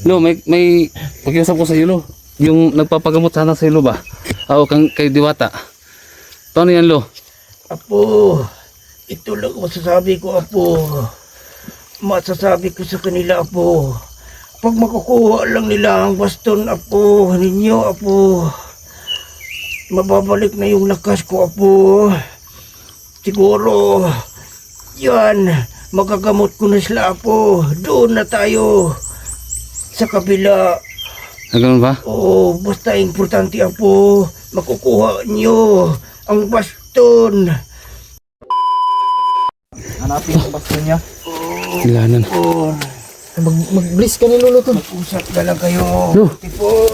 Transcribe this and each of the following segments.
Lo, may pakiusap ko sa iyo, Lo. Yung nagpapagamot sana sa iyo, Lo ba? O kay Diwata. Paano yan, Lo? Apo, ito lang masasabi ko, Apo. Masasabi ko sa kanila, Apo. Pag makukuha lang nila ang baston, Apo, ninyo, Apo, mababalik na yung lakas ko, Apo. Siguro, yan, magagamot ko na sila, Apo. Doon na tayo sa kabila. Ganun ba? Oo, basta importante, Apo, makukuha nyo ang baston. Hanapin ang baston niya. Kilanan. Tipor, Mag-bliss ka ni Lolo to. mag-usap na lang kayo. No. Tipor.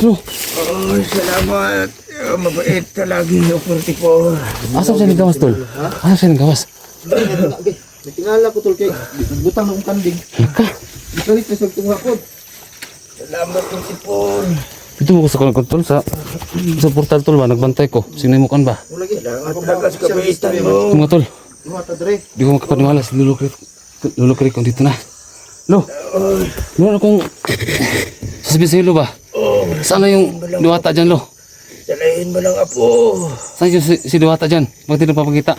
Lo, Oh, salamat. Mabait ka lagi, Opor Tipor. asap siya nagawas, Tol? Asap siya nagawas? May tingala ko tol kay butang ng kanding. Laka. Ikalit na sa tunga ko. Salamat po, Tipor. Dito mo ko sa kalang Tol, sa portal, Tol ba? Nagbantay ko. Sinimukan ba? Wala gi. Salamat talaga sa kabaitan mo. Mga Tol, Duha ta dire. di ko makapaniwala si Lolo Krik kung dito na. Lo, meron akong sasabihin sa iyo, Lo ba? Oh, Saan na yung Diwata dyan, Lo? salahin mo lang, Apo. Saan yung si Diwata dyan? Bakit hindi papakita?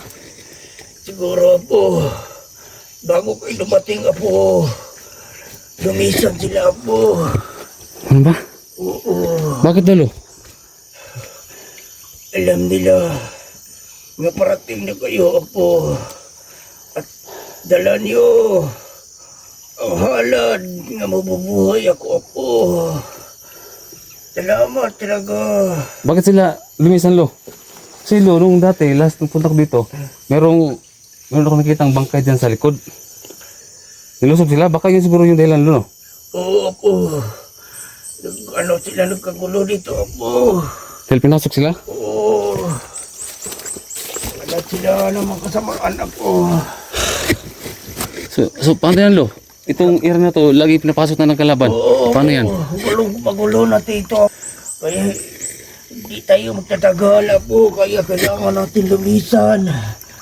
Siguro, Apo, bago kayo dumating, Apo, lumisan sila, Apo. Ano ba? Oo, Bakit daw, Lo? alam nila nga parating na kayo, Apo. At dala niyo ang halad nga mabubuhay ako, Apo. Salamat talaga. Bakit sila lumisan, Lo? Si Lo, nung dati, last nung punta ko dito, meron ako nakita ang bangkay dyan sa likod. Nilusob sila, baka yun siguro yung dahilan, Lo, no? Oo, Apo. Ano sila nagkagulo dito, Apo. Dahil pinasok sila? Oo. Wala sila namang kasamaan, Apo. So paano yan, Lo? Itong era na to, lagi pinapasok na ng kalaban. Paano yan? Gulong magulo natin ito. Kaya hindi tayo magtatagal, Apo. Kaya kailangan natin lumisan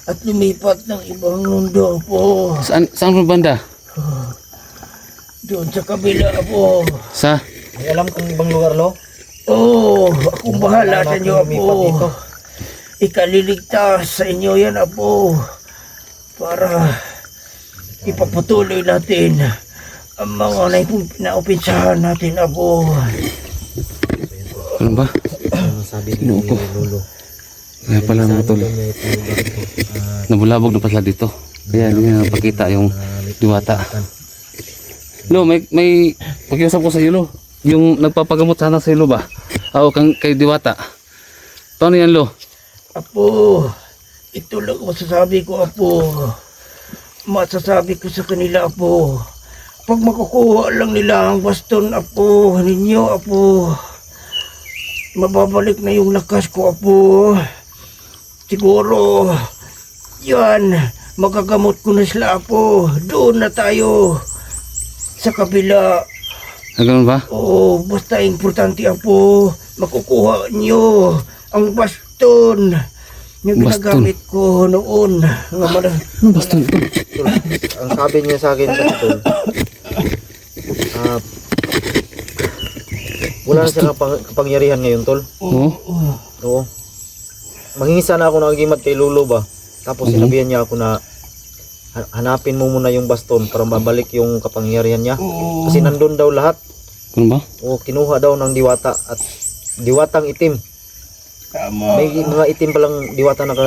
at lumipat ng ibang mundo, Apo. Saan mo banda? Doon sa kabila, Apo. Sa? Ay alam kung ibang lugar lo. Oo, akong bahala sa inyo, Apo. Dito. Ikaliligtas sa inyo yan, Apo. Para ipapatuloy natin ang mga naupinsahan natin, Apo. Ano ba? Ano sabi ni Sino ko? Lolo? Kaya pala mga tol, nabulabog na pala dito. Kaya hindi na napakita yung Diwata. Lo, may pakiusap ko sa iyo, Lo. Yung nagpapagamot sana sa iyo, Lo ba? O kay Diwata. Paano yan, Lo? Apo, ito lang masasabi ko, Apo. Masasabi ko sa kanila, Apo. Pag makukuha lang nila ang baston, Apo, ninyo, Apo, mababalik na yung lakas ko, Apo. Siguro, yan, magagamot ko na sila, Apo. Doon na tayo sa kabila. Ganun ba? Oo, basta importante, Apo, makukuha nyo ang baston yung Baston? ginagamit ko noon. Nga Ano baston ito? Tol, ang sabi niya sa akin kasi tol. Wala na siya kapangyarihan ngayon tol. Oo. Oo. Manghingi sana ako ng agimat kay Lolo ba. Tapos sinabihan niya ako na hanapin mo muna yung baston para mabalik yung kapangyarihan niya. Kasi nandun daw lahat. Ganun ba? O kinuha daw ng diwata at diwatang itim. Tama. May mga itim palang diwata na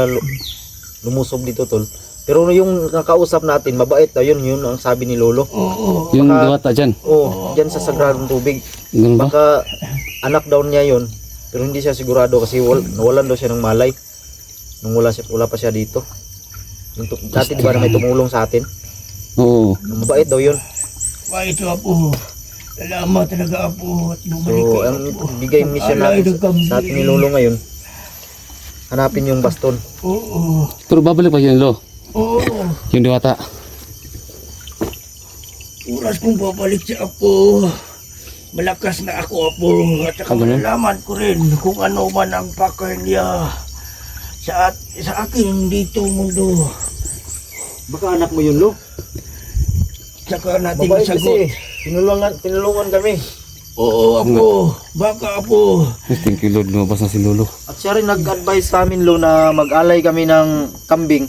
lumusob dito tol. Pero yung nakausap natin, mabait daw yun ang sabi ni Lolo. Yung Diwata dyan. Oh, diyan sa sagradong tubig. Ganun ba? Baka anak daw niya yun, pero hindi siya sigurado kasi nawalan daw siya ng malay. Nung wala pa siya dito. Dati di ba na may tumulong sa atin? Oo. Mabait daw yun. Pa ito, Apo. Salamat talaga, Apo. At bumalik So, kayo, ang Apo. bigay mission natin sa atin ni Lolo ngayon, hanapin yung baston. Oo. Pero babalik pa yun, Lo. Oo. Yung Diwata. Oras kong babalik si Apo. Malakas na ako, Apo. At saka Ganun? malalaman ko rin kung ano man ang pakay niya sa akin dito mundo. Baka anak mo yun, Lo. Saka natin Mabait masagot kasi. Tinulungan kami. Oo, Apo. Baka, Apo. Thank you Lord, lumabas na si Lolo. At siya rin nag-advise sa amin, Lo, na mag-alay kami ng kambing.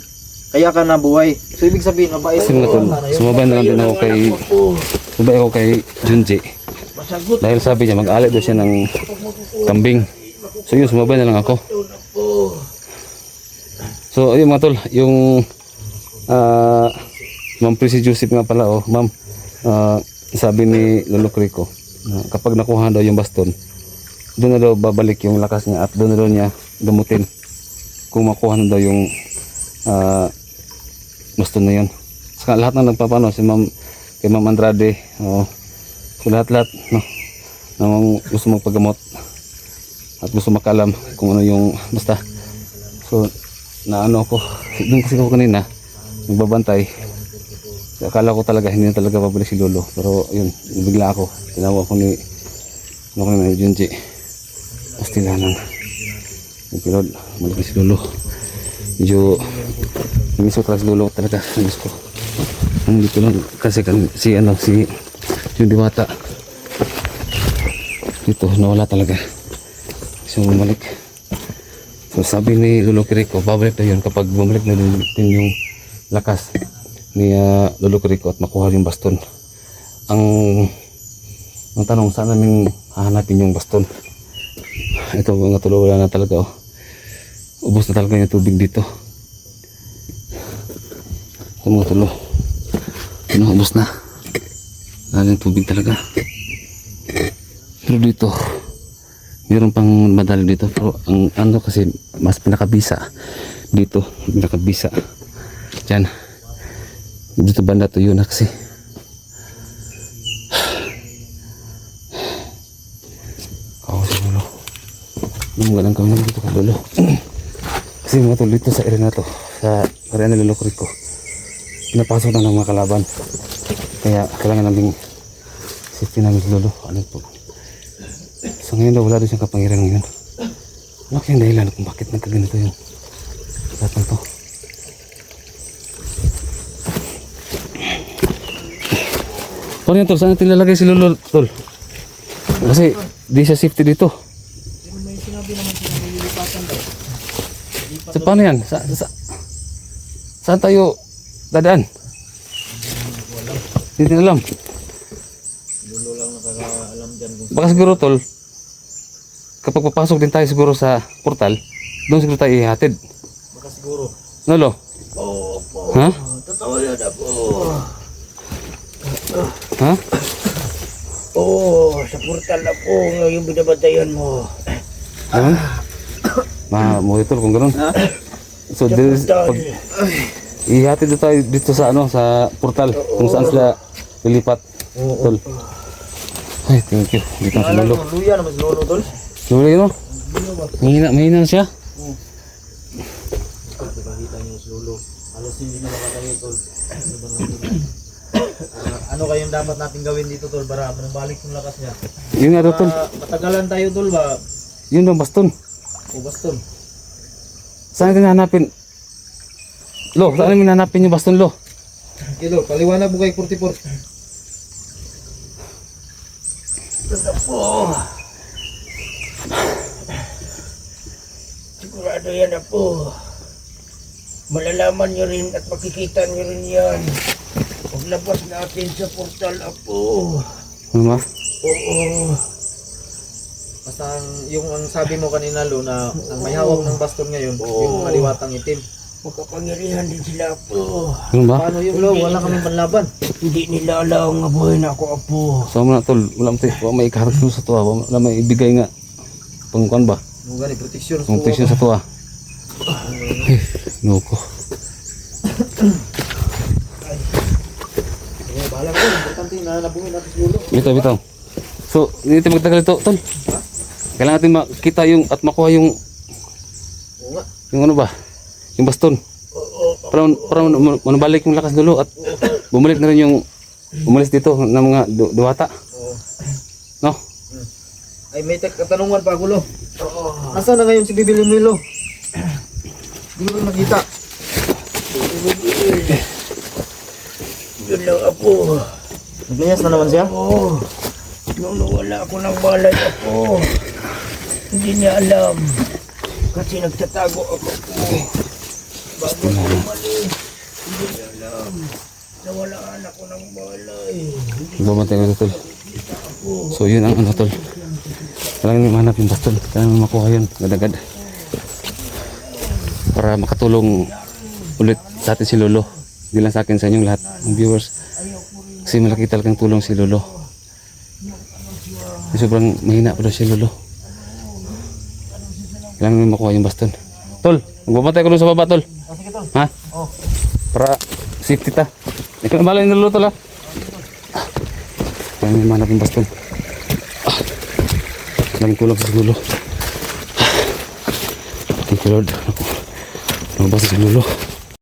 Kaya ka nabuhay. So, ibig sabihin, mabait. Kasi mga tol, sumabay na lang din ako kay, sumabay ako kay Junji. Masagot Dahil sabi niya, mag-alay daw siya ng kambing. So yun, sumabay na lang ako. na po. So ayun mga tol, yung Ma'am Prissy Joseph nga pala, oh, ma'am, sabi ni Lolo Crico, kapag nakuha daw yung baston, doon na daw babalik yung lakas niya at doon na daw niya gamutin kung makuha na daw yung baston na yun. Saka lahat na nagpapano, si ma'am, kay Ma'am Andrade, so lahat-lahat, no, na gusto magpagamot at gusto makalam kung ano yung basta. So na ano ako, doon kasi ako kanina nagbabantay. So, akala ko talaga hindi na talaga babalik si Lolo, pero yun, bigla ako, tinawag ko ni Junji, pastilanan pero balik si Lolo. Medyo namiss ko talaga si Lolo talaga, namiss ko. Ang dito lang kasi si yung Diwata dito nawala talaga, so bumalik. So sabi ni Lolo Crico, babalik na yun kapag bumalik na din yung lakas ni Lolo Crico at makuha yung baston. Ang tanong, saan namin hahanapin yung baston? Ito mga tulo, wala na talaga, oh. Ubos na talaga yung tubig dito. Ito mga tulo, ubos na. Wala yung tubig talaga. Pero dito meron pang madali dito, pero ang ano kasi mas pinakabisa dito, pinakabisa dyan dito banda to yun na kasi. Siguro nung ganang kami dito ka Lolo kasi mga tol, dito sa area na to, sa area na Lolo Crico, pinapasok na ng mga kalaban, kaya kailangan namin safety namin si Lolo. Ano po, so ngayon daw wala doon siyang kapangyarihan ngayon. Ano kayang dahilan kung bakit nagkaganito yung lahat ng to? Paano yan tol? Saan natin lalagay si Lolo tol? Kasi di siya safety dito. May sinabi naman sila may lilipatan daw. So paano yan? Saan tayo dadaan? Hindi natin alam. Lolo lang nakakaalam dyan kung Baka siguro tol, kapag papasok din tayo siguro sa portal, doon siguro tayo ihatid. baka siguro. Lolo? Oo, po. Ha? Totoo yan, Apo. Ha? Oo, sa portal na po yung binabantayan mo. Ganun? Mamuhi tol kung ganun. So Sa there's, portal. pag ihatid na tayo dito sa ano, sa portal kung saan sila lilipat. Tol. Ay, thank you. Dito na si Lolo. Luya naman si Lolo, tol. Lolo yun, oh. Mahina na siya. Nakita niyo si Lolo. Halos hindi na makatayo, tol. Ano kayong dapat natin gawin dito, tol, para manubalik yung lakas niya? Yun nga daw tol. Matagalan tayo, tol, ba? Yun daw baston. O baston. Saan natin hanapin? Lo, saan natin hanapin yung baston, Lo? Kilo, paliwanag mo kay 44. Ito na po. Sigurado yan na po. Malalaman nyo rin at makikita nyo rin yan. Paglabas natin sa portal, Apo. Ano ba? Oo. Basta yung ang sabi mo kanina, Lo, na ang may hawak ng baston ngayon, yung maliwatang itim. Makapangyarihan din sila, Apo. Ano ba? Paano yung Lo? Wala kaming panlaban. Hindi nila alam nga buhay na ako, Apo. So mo na tol, wala may ikaharap sa tuwa, wala may ibigay nga pangkuan ba? Mo gani protection. Protection sa tuwa. Nuko. Bahala ko, importante na nabuhin natin si Lolo. Bitaw. So, hindi tayo magtagal ito, tol. Kailangan natin makita yung at makuha yung Oo nga. yung ano ba? Yung baston. Para manubalik yung lakas Lolo at bumalik na rin yung umalis dito ng mga duwata. Oo. No? Ay, may katanungan pa ako, Lo. Nasaan na ngayon si Bibili Milo? Hindi ko rin makita. Yun lang, Apo. Naglayas na naman siya? Oo. Nung nawala ako ng balay ako, hindi niya alam. Kasi nagtatago ako po. Bago ako umalis, hindi niya alam. Nawalaan ako ng balay. Bumantay ko tol. So yun ang ano tol. Kailangan mahanap yung baston. Kailangan makuha yun. Agad-agad. Para makatulong ulit sa atin si Lolo. Hindi lang sa akin, sa inyong lahat ng viewers. Kasi malaki talagang tulong si Lolo. Sobrang mahina pa daw si Lolo. Kailangan makuha yung baston. Tol, magbabantay ko dun sa baba tol. Sige tol. Ha? Oh. Para safety ta. Ikaw na balay ng Lolo tol ha. Kailangan mahanap yung baston. Kailangan tulong sa Lolo. Thank you Lord. Nabasa si Lolo.